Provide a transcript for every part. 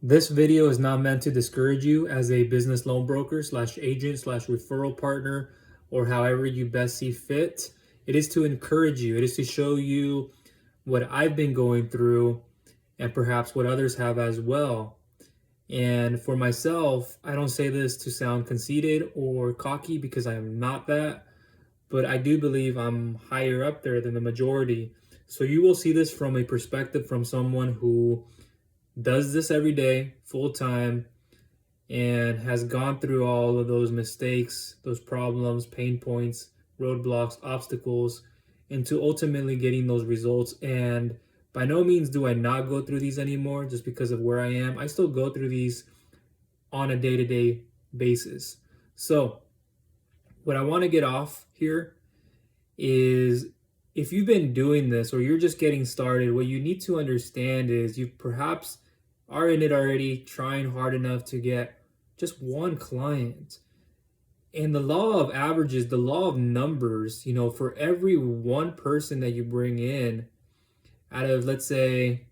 This video is not meant to discourage you as a business loan broker slash agent slash referral partner or however you best see fit. It is to encourage you. It is to show you what I've been going through and perhaps what others have as well. And for myself, I don't say this to sound conceited or cocky because I am not that, but I do believe I'm higher up there than the majority. So you will see this from a perspective from someone who does this every day, full time, and has gone through all of those mistakes, those problems, pain points, roadblocks, obstacles, into ultimately getting those results. And by no means do I not go through these anymore just because of where I am. I still go through these on a day to day basis. So, what I want to get off here is if you've been doing this or you're just getting started, what you need to understand is you perhaps are in it already, trying hard enough to get just one client. And the law of averages, the law of numbers, for every one person that you bring in, out of let's say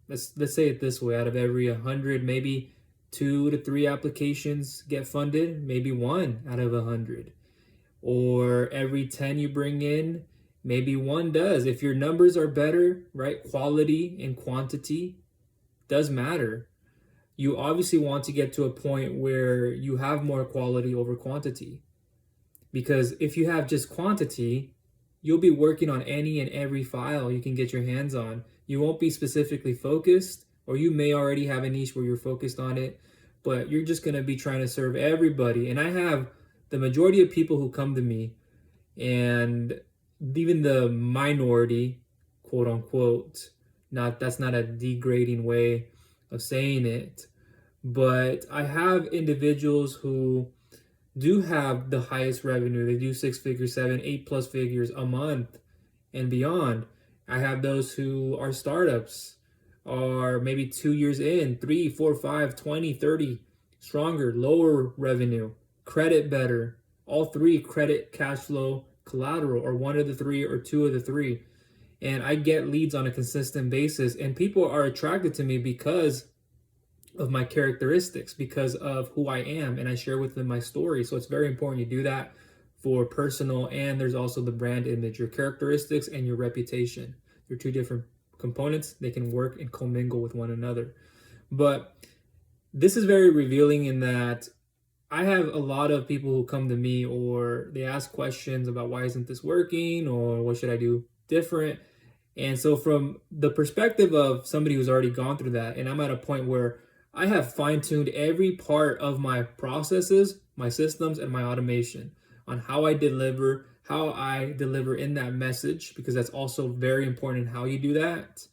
it this way, out of every 100, maybe 2 to 3 applications get funded, maybe 1 out of 100. Or every 10 you bring in, maybe 1 does. If your numbers are better, right? Quality and quantity does matter. You obviously want to get to a point where you have more quality over quantity. Because if you have just quantity, you'll be working on any and every file you can get your hands on. You won't be specifically focused, or you may already have a niche where you're focused on it, but you're just going to be trying to serve everybody. And I have the majority of people who come to me, and even the minority, quote unquote, that's not a degrading way of saying it, but I have individuals who do have the highest revenue. They do 6 figures, 7, 8 plus figures a month and beyond. I have those who are startups, are maybe 2 years in, 3, 4, 5, 20, 30, stronger, lower revenue, credit better, all 3, credit, cash flow, collateral, or 1 of the 3 or 2 of the 3. And I get leads on a consistent basis, and people are attracted to me because of my characteristics, because of who I am, and I share with them my story. So it's very important you do that for personal, and there's also the brand image, your characteristics and your reputation. They're 2 different components. They can work and commingle with one another. But this is very revealing in that I have a lot of people who come to me, or they ask questions about why isn't this working, or what should I do different. And so from the perspective of somebody who's already gone through that, and I'm at a point where I have fine-tuned every part of my processes, my systems, and my automation on how I deliver in that message, because that's also very important in how you do that,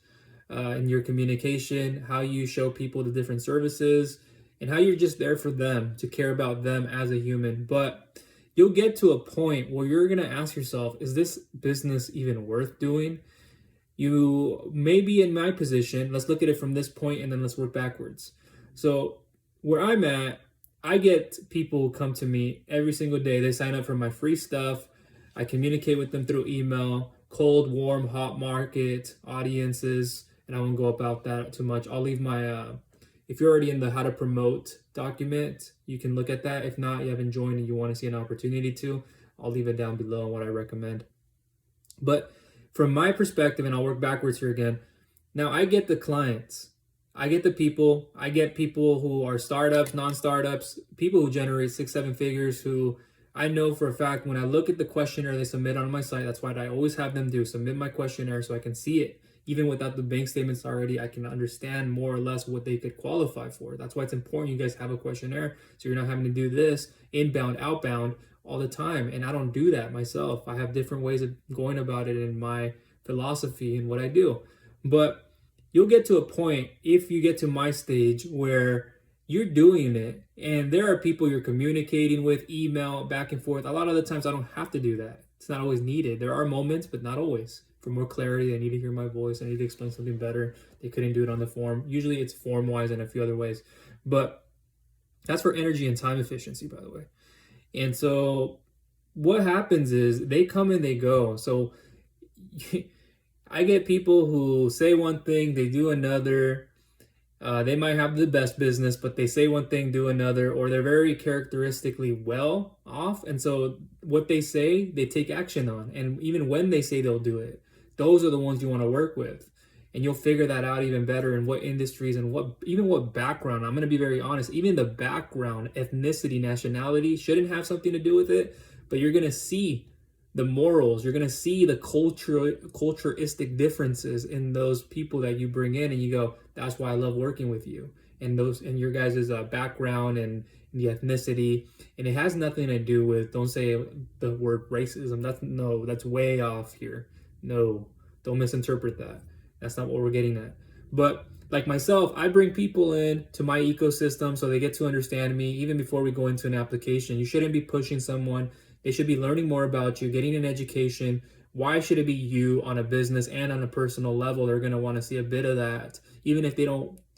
in your communication, how you show people the different services, and how you're just there for them, to care about them as a human. But you'll get to a point where you're going to ask yourself, is this business even worth doing? You may be in my position. Let's look at it from this point and then let's work backwards. So where I'm at, I get people who come to me every single day. They sign up for my free stuff. I communicate with them through email, cold, warm, hot market, audiences, and I won't go about that too much. I'll leave my, if you're already in the how to promote document, you can look at that. If not, you haven't joined and you want to see an opportunity to, I'll leave it down below on what I recommend. But from my perspective, and I'll work backwards here again, now I get the clients. I get people who are startups, non-startups, people who generate 6, 7 figures, who I know for a fact when I look at the questionnaire they submit on my site, that's what I always have them do, submit my questionnaire so I can see it. Even without the bank statements already, I can understand more or less what they could qualify for. That's why it's important you guys have a questionnaire, so you're not having to do this inbound, outbound all the time. And I don't do that myself. I have different ways of going about it in my philosophy and what I do. But you'll get to a point, if you get to my stage, where you're doing it and there are people you're communicating with, email, back and forth. A lot of the times I don't have to do that. It's not always needed. There are moments, but not always. For more clarity, I need to hear my voice. I need to explain something better. They couldn't do it on the form. Usually it's form-wise and a few other ways. But that's for energy and time efficiency, by the way. And so what happens is they come and they go. So I get people who say one thing, they do another, They might have the best business, but they say one thing, do another, or they're very characteristically well off. And so what they say, they take action on. And even when they say they'll do it, those are the ones you want to work with. And you'll figure that out even better in what industries and what background. I'm going to be very honest, even the background, ethnicity, nationality shouldn't have something to do with it, but you're going to see the morals, you're going to see the culturistic differences in those people that you bring in, and you go, that's why I love working with you. And those and your guys' background and the ethnicity, and it has nothing to do with, don't say the word racism. That's way off here. No, don't misinterpret that. That's not what we're getting at. But like myself, I bring people in to my ecosystem so they get to understand me even before we go into an application. You shouldn't be pushing someone. They should be learning more about you, getting an education. Why should it be you on a business and on a personal level? They're going to want to see a bit of that, even if you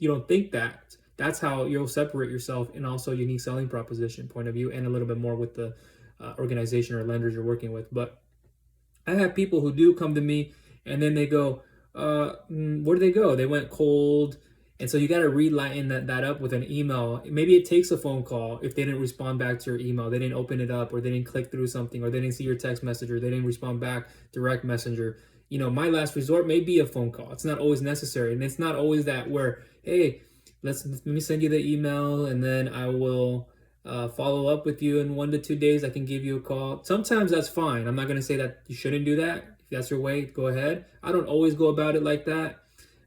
don't think that. That's how you'll separate yourself, and also unique selling proposition point of view, and a little bit more with the organization or lenders you're working with. But I have people who do come to me and then they go, where do they go? They went cold. And so you got to relighten that up with an email. Maybe it takes a phone call if they didn't respond back to your email, they didn't open it up, or they didn't click through something, or they didn't see your text message, or they didn't respond back direct messenger. My last resort may be a phone call. It's not always necessary. And it's not always that where, hey, let me send you the email and then I will follow up with you in 1 to 2 days. I can give you a call. Sometimes that's fine. I'm not going to say that you shouldn't do that. If that's your way, go ahead. I don't always go about it like that,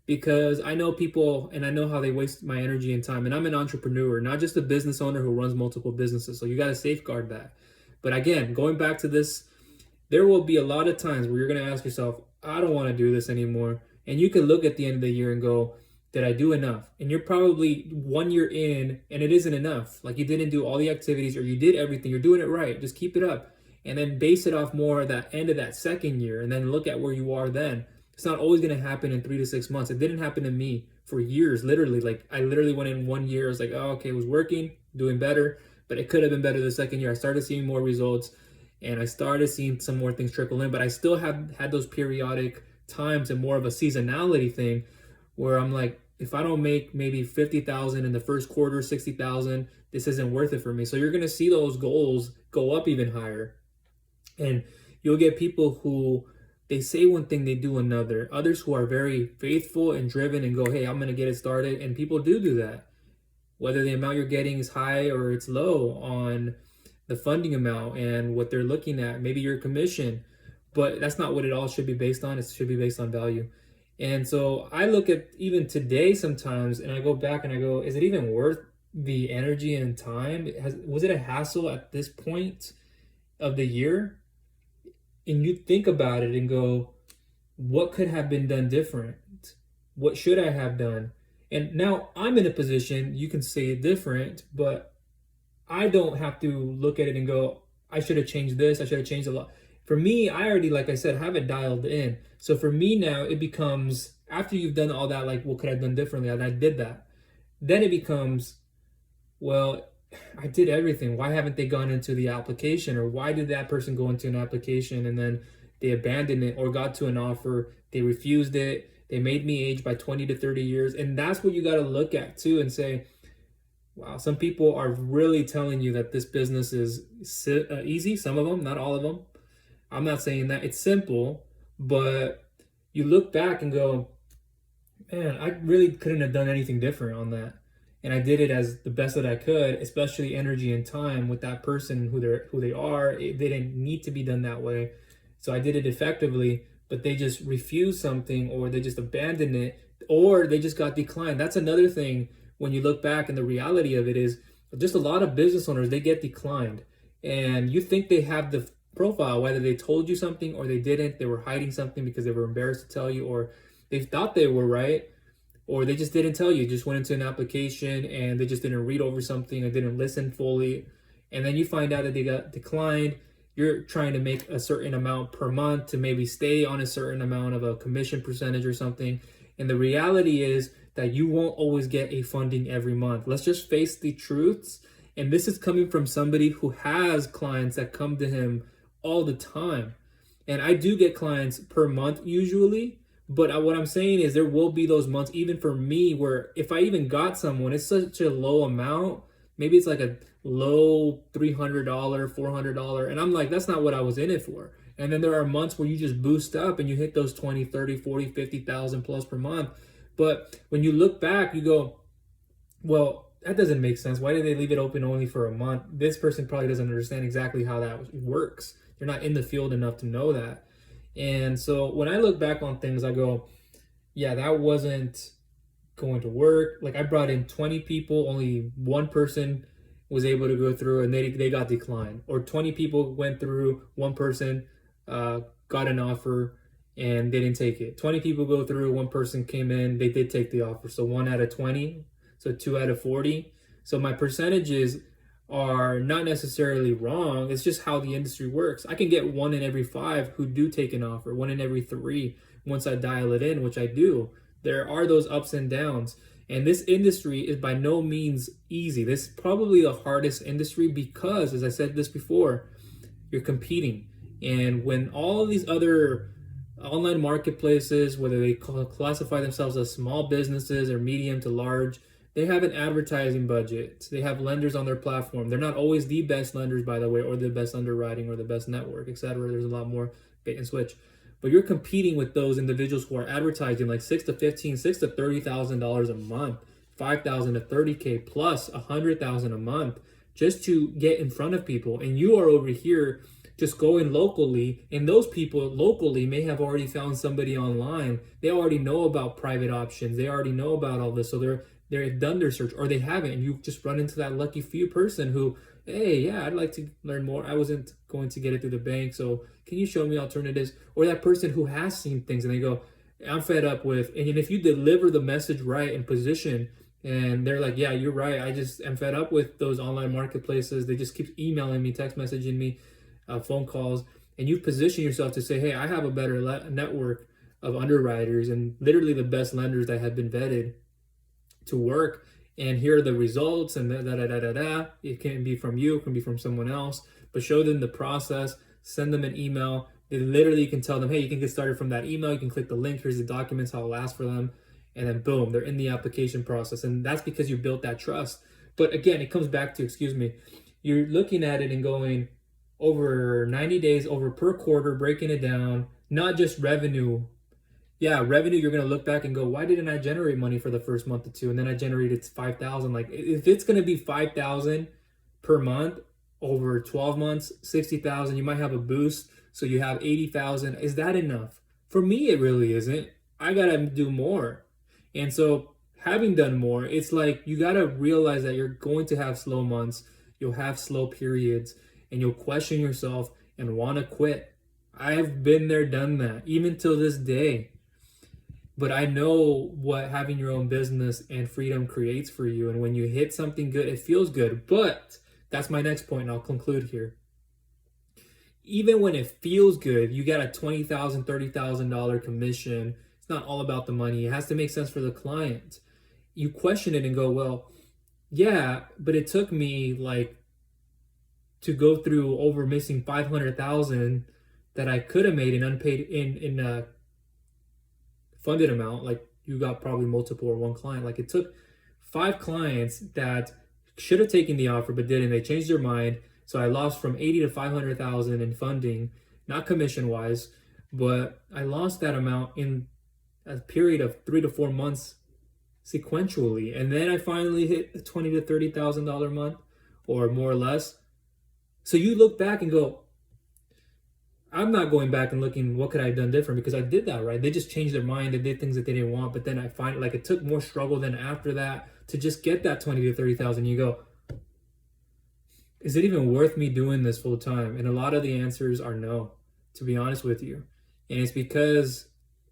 because I know people and I know how they waste my energy and time. And I'm an entrepreneur, not just a business owner who runs multiple businesses. So you got to safeguard that. But again, going back to this, there will be a lot of times where you're going to ask yourself, I don't want to do this anymore. And you can look at the end of the year and go, did I do enough? And you're probably 1 year in and it isn't enough. Like you didn't do all the activities, or you did everything. You're doing it right. Just keep it up. And then base it off more at that end of that second year, and then look at where you are then. It's not always going to happen in 3 to 6 months. It didn't happen to me for years, literally. Like I literally went in 1 year. I was like, oh, okay, it was working, doing better, but it could have been better the second year. I started seeing more results and I started seeing some more things trickle in, but I still have had those periodic times and more of a seasonality thing where I'm like, if I don't make maybe 50,000 in the first quarter, 60,000, this isn't worth it for me. So you're going to see those goals go up even higher. And you'll get people who they say one thing, they do another. Others who are very faithful and driven and go, hey, I'm going to get it started. And people do that. Whether the amount you're getting is high or it's low on the funding amount and what they're looking at, maybe your commission. But that's not what it all should be based on. It should be based on value. And so I look at even today sometimes and I go back and I go, is it even worth the energy and time? Was it a hassle at this point of the year? And you think about it and go, what could have been done different? What should I have done? And now I'm in a position, you can say it different, but I don't have to look at it and go, I should have changed this, I should have changed a lot. For me, I already, like I said, have it dialed in. So for me now, it becomes, after you've done all that, like, what could I have done differently? And I did that. Then it becomes, well, I did everything. Why haven't they gone into the application? Or why did that person go into an application and then they abandoned it or got to an offer, they refused it, they made me age by 20 to 30 years. And that's what you got to look at too and say, wow, some people are really telling you that this business is easy. Some of them, not all of them. I'm not saying that. It's simple, but you look back and go, man, I really couldn't have done anything different on that. And I did it as the best that I could, especially energy and time with that person who they are. They didn't need to be done that way. So I did it effectively, but they just refused something, or they just abandoned it, or they just got declined. That's another thing when you look back, and the reality of it is just a lot of business owners, they get declined. And you think they have the profile, whether they told you something or they didn't, they were hiding something because they were embarrassed to tell you, or they thought they were right, or they just didn't tell you, just went into an application and they just didn't read over something and didn't listen fully. And then you find out that they got declined. You're trying to make a certain amount per month to maybe stay on a certain amount of a commission percentage or something. And the reality is that you won't always get a funding every month. Let's just face the truths. And this is coming from somebody who has clients that come to him all the time. And I do get clients per month usually, But what I'm saying is there will be those months, even for me, where if I even got someone, it's such a low amount. Maybe it's like a low $300, $400. And I'm like, that's not what I was in it for. And then there are months where you just boost up and you hit those 20, 30, 40, 50,000 plus per month. But when you look back, you go, well, that doesn't make sense. Why did they leave it open only for a month? This person probably doesn't understand exactly how that works. They're not in the field enough to know that. And so when I look back on things, I go, yeah, that wasn't going to work. Like I brought in 20 people, only one person was able to go through and they got declined. Or 20 people went through, one person got an offer and they didn't take it. 20 people go through, one person came in, they did take the offer. So 1 out of 20, so 2 out of 40. So my percentages are not necessarily wrong. It's just how the industry works. I can get 1 in every 5 who do take an offer, 1 in every 3 once I dial it in, which I do. There are those ups and downs. And this industry is by no means easy. This is probably the hardest industry because, as I said this before, you're competing. And when all of these other online marketplaces, whether they classify themselves as small businesses or medium to large, they have an advertising budget. They have lenders on their platform. They're not always the best lenders, by the way, or the best underwriting or the best network, etc. There's a lot more bait and switch. But you're competing with those individuals who are advertising like $6 to $30,000 a month, $5,000 to $30K plus $100,000 a month just to get in front of people. And you are over here just going locally, and those people locally may have already found somebody online. They already know about private options. They already know about all this, so they've done their search, or they haven't, and you just run into that lucky few person who, hey, yeah, I'd like to learn more. I wasn't going to get it through the bank, so can you show me alternatives? Or that person who has seen things and they go, I'm fed up with, and if you deliver the message right and position, and they're like, yeah, you're right, I just am fed up with those online marketplaces. They just keep emailing me, text messaging me, phone calls, and you position yourself to say, hey, I have a better network of underwriters and literally the best lenders that have been vetted to work, and here are the results, and da da da da da. It can be from you, it can be from someone else, but show them the process, send them an email. They literally can tell them, hey, you can get started from that email, you can click the link, here's the documents, how it'll ask for them, and then boom, they're in the application process. And that's because you built that trust. But again, it comes back to, you're looking at it and going over 90 days, over per quarter, breaking it down, not just revenue. Yeah, revenue, you're going to look back and go, why didn't I generate money for the first month or two? And then I generated 5,000. Like if it's going to be 5,000 per month over 12 months, 60,000, you might have a boost. So you have 80,000. Is that enough? For me, it really isn't. I got to do more. And so having done more, it's like you got to realize that you're going to have slow months. You'll have slow periods and you'll question yourself and want to quit. I've been there, done that, even till this day. But I know what having your own business and freedom creates for you. And when you hit something good, it feels good. But that's my next point, and I'll conclude here. Even when it feels good, you get a $20,000, $30,000 commission. It's not all about the money. It has to make sense for the client. You question it and go, well, yeah, but it took me like to go through over missing 500,000 that I could have made in unpaid in funded amount. Like you got probably multiple or one client. Like it took 5 clients that should have taken the offer but didn't. They changed their mind. So I lost from 80 to 500,000 in funding, not commission wise, but I lost that amount in a period of 3 to 4 months sequentially. And then I finally hit the $20,000 to $30,000 a month or more or less. So you look back and go, I'm not going back and looking, what could I have done different? Because I did that, right? They just changed their mind and did things that they didn't want. But then I find like it took more struggle than after that to just get that 20 to 30,000. You go, is it even worth me doing this full time? And a lot of the answers are no, to be honest with you. And it's because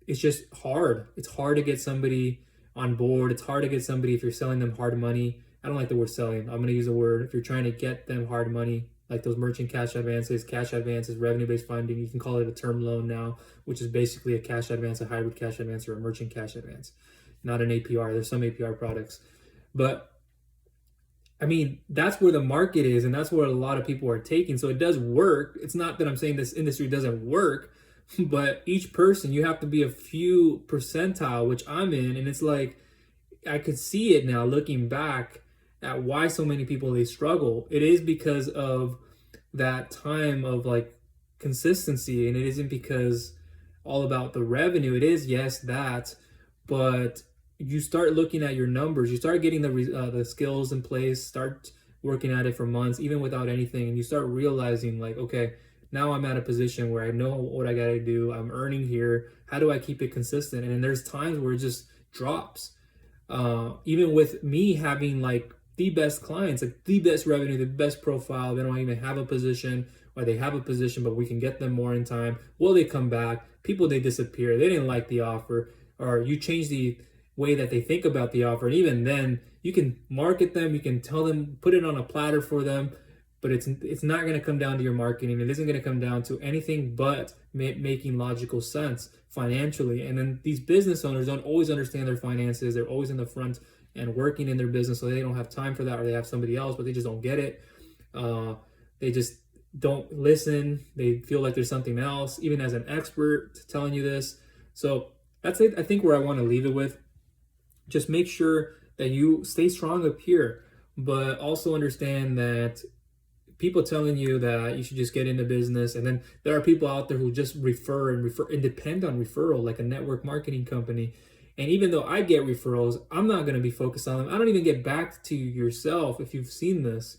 it's just hard. It's hard to get somebody on board. It's hard to get somebody if you're selling them hard money. I don't like the word selling. I'm going to use the word, if you're trying to get them hard money, like those merchant cash advances, revenue-based funding. You can call it a term loan now, which is basically a cash advance, a hybrid cash advance, or a merchant cash advance, not an APR. There's some APR products. But I mean, that's where the market is, and that's what a lot of people are taking. So it does work. It's not that I'm saying this industry doesn't work But each person, you have to be a few percentile, which I'm in. And it's like, I could see it now looking back at why so many people they struggle. It is because of that time of like consistency, and it isn't because all about the revenue. It is, yes, that, but you start looking at your numbers, you start getting the skills in place, start working at it for months even without anything, and you start realizing like, okay, now I'm at a position where I know what I got to do. I'm earning here. How do I keep it consistent? And there's times where it just drops. Even with me having like the best clients, like the best revenue, the best profile, they don't even have a position, or they have a position, but we can get them more in time. Will they come back? People, they disappear. They didn't like the offer, or you change the way that they think about the offer. And even then, you can market them, you can tell them, put it on a platter for them, but it's not going to come down to your marketing. It isn't going to come down to anything but making logical sense financially. And then these business owners don't always understand their finances. They're always in the front and working in their business, so they don't have time for that, or they have somebody else, but they just don't get it. They just don't listen. They feel like there's something else, even as an expert telling you this. So that's it. I think where I want to leave it with, just make sure that you stay strong up here, but also understand that people telling you that you should just get into business, and then there are people out there who just refer and depend on referral, like a network marketing company. And even though I get referrals, I'm not going to be focused on them. I don't even get back to yourself if you've seen this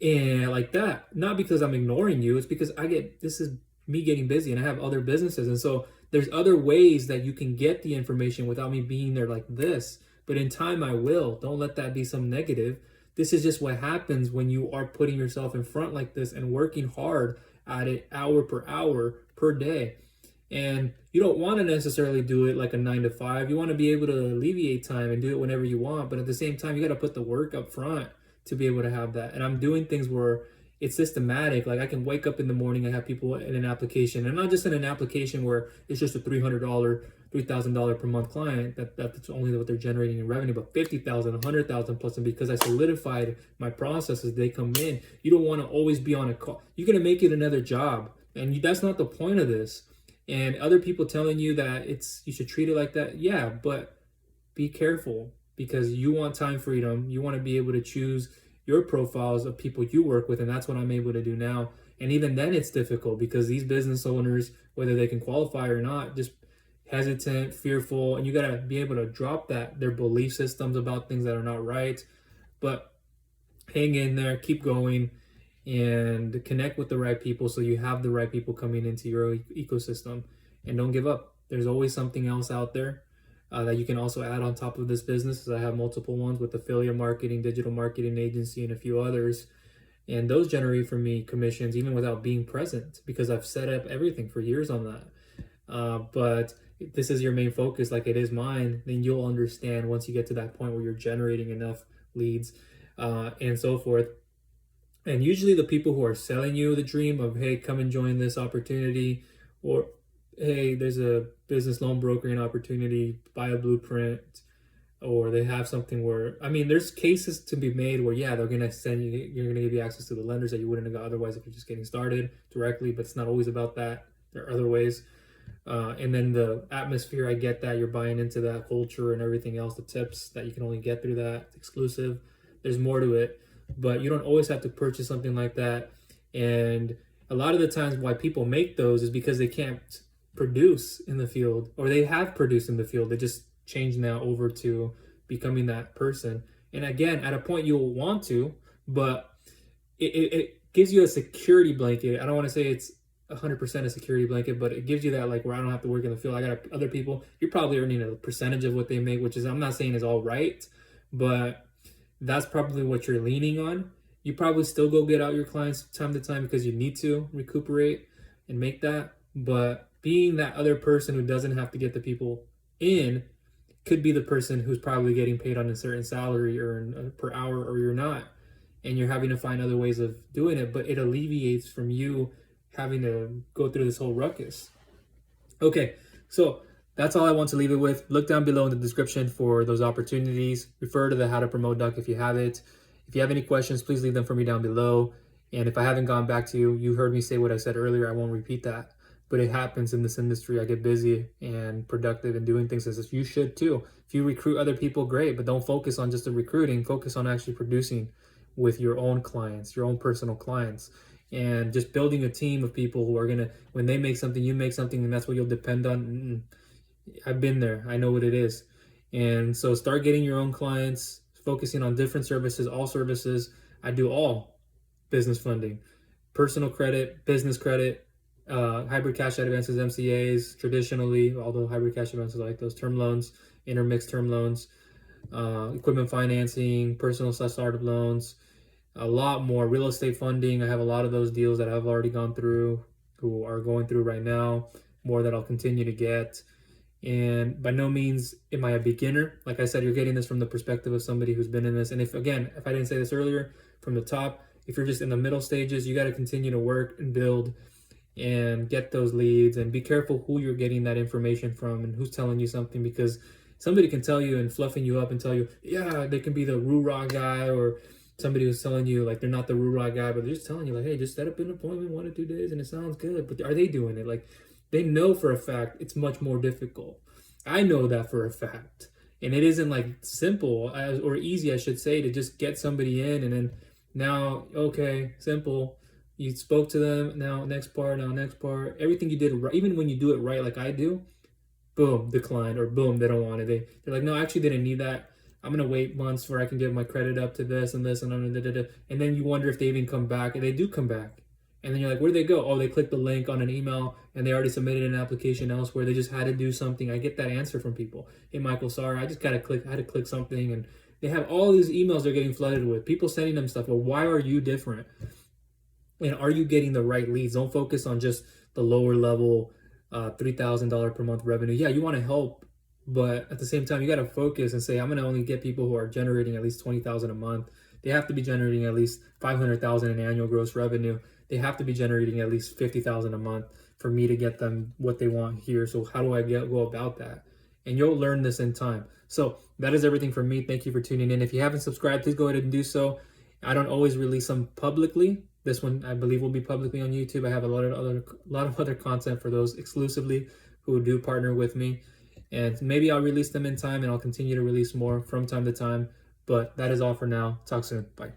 and like that. Not because I'm ignoring you, it's because this is me getting busy and I have other businesses. And so there's other ways that you can get the information without me being there like this. But in time, I will. Don't let that be some negative. This is just what happens when you are putting yourself in front like this and working hard at it hour per hour per day. And you don't want to necessarily do it like a 9 to 5. You want to be able to alleviate time and do it whenever you want. But at the same time, you got to put the work up front to be able to have that. And I'm doing things where it's systematic. Like I can wake up in the morning, I have people in an application, and not just in an application where it's just a $300, $3,000 per month client. That's only what they're generating in revenue, but 50,000, 100,000 plus. And because I solidified my processes, they come in. You don't want to always be on a call. You're going to make it another job. And that's not the point of this. And other people telling you that you should treat it like that. Yeah, but be careful, because you want time freedom. You want to be able to choose your profiles of people you work with. And that's what I'm able to do now. And even then it's difficult, because these business owners, whether they can qualify or not, just hesitant, fearful, and you got to be able to drop their belief systems about things that are not right. But hang in there, keep going, and connect with the right people, so you have the right people coming into your ecosystem. And don't give up. There's always something else out there that you can also add on top of this business, as I have multiple ones with affiliate marketing, digital marketing agency, and a few others. And those generate for me commissions even without being present, because I've set up everything for years on that. But if this is your main focus, like it is mine, then you'll understand once you get to that point where you're generating enough leads and so forth. And usually the people who are selling you the dream of, hey, come and join this opportunity, or hey, there's a business loan brokering opportunity, buy a blueprint, or they have something where, I mean, there's cases to be made where, yeah, they're going to you're going to give you access to the lenders that you wouldn't have got otherwise if you're just getting started directly, but it's not always about that. There are other ways. And then the atmosphere, I get that you're buying into that culture and everything else, the tips that you can only get through that, exclusive. There's more to it, but you don't always have to purchase something like that. And a lot of the times why people make those is because they can't produce in the field, or they have produced in the field. They just change now over to becoming that person. And again, at a point you'll want to, but it gives you a security blanket. I don't want to say it's 100% a security blanket, but it gives you that, like, where I don't have to work in the field. I got other people. You're probably earning a percentage of what they make, which is, I'm not saying is all right, but that's probably what you're leaning on. You probably still go get out your clients time to time because you need to recuperate and make that. But being that other person who doesn't have to get the people in could be the person who's probably getting paid on a certain salary or per hour, or you're not, and you're having to find other ways of doing it. But it alleviates from you having to go through this whole ruckus. Okay, so that's all I want to leave it with. Look down below in the description for those opportunities. Refer to the How to Promote doc if you have it. If you have any questions, please leave them for me down below. And if I haven't gone back to you, you heard me say what I said earlier. I won't repeat that. But but it happens in this industry. I get busy and productive and doing things as this. You should too. If you recruit other people, great, but don't focus on just the recruiting. Focus on actually producing with your own clients, your own personal clients, and just building a team of people who are gonna, when they make something, you make something, and that's what you'll depend on. I've been there. I know what it is. And so start getting your own clients, focusing on different services, all services. I do all business funding, personal credit, business credit, hybrid cash out advances, MCAs, traditionally, although hybrid cash advances I like those, term loans, intermixed term loans, equipment financing, personal / startup loans, a lot more real estate funding. I have a lot of those deals that I've already gone through, who are going through right now, more that I'll continue to get. And by no means am I a beginner. Like I said, you're getting this from the perspective of somebody who's been in this. And if I didn't say this earlier from the top, if you're just in the middle stages, you got to continue to work and build and get those leads, and be careful who you're getting that information from and who's telling you something, because somebody can tell you and fluffing you up and tell you, yeah, they can be the roo-rah guy, or somebody who's telling you like they're not the roo-rah guy, but they're just telling you like, hey, just set up an appointment 1 or 2 days and it sounds good. But are they doing it? Like, they know for a fact it's much more difficult. I know that for a fact. And it isn't like simple or easy, I should say, to just get somebody in and then now, okay, simple. You spoke to them, now next part, Everything you did right, even when you do it right like I do, boom, declined, or boom, they don't want it. They're like, no, I actually didn't need that. I'm gonna wait months where I can get my credit up to this and this and and then you wonder if they even come back, and they do come back. And then you're like, where'd they go? Oh, they clicked the link on an email and they already submitted an application elsewhere. They just had to do something. I get that answer from people. Hey, Michael, sorry, I had to click something. And they have all these emails they're getting flooded with. People sending them stuff. Well, why are you different? And are you getting the right leads? Don't focus on just the lower level $3,000 per month revenue. Yeah, you want to help, but at the same time, you got to focus and say, I'm going to only get people who are generating at least $20,000 a month. They have to be generating at least $500,000 in annual gross revenue. They have to be generating at least $50,000 a month for me to get them what they want here. So how do I go about that? And you'll learn this in time. So that is everything from me. Thank you for tuning in. If you haven't subscribed, please go ahead and do so. I don't always release them publicly. This one, I believe, will be publicly on YouTube. I have a lot of other content for those exclusively who do partner with me. And maybe I'll release them in time, and I'll continue to release more from time to time. But that is all for now. Talk soon. Bye.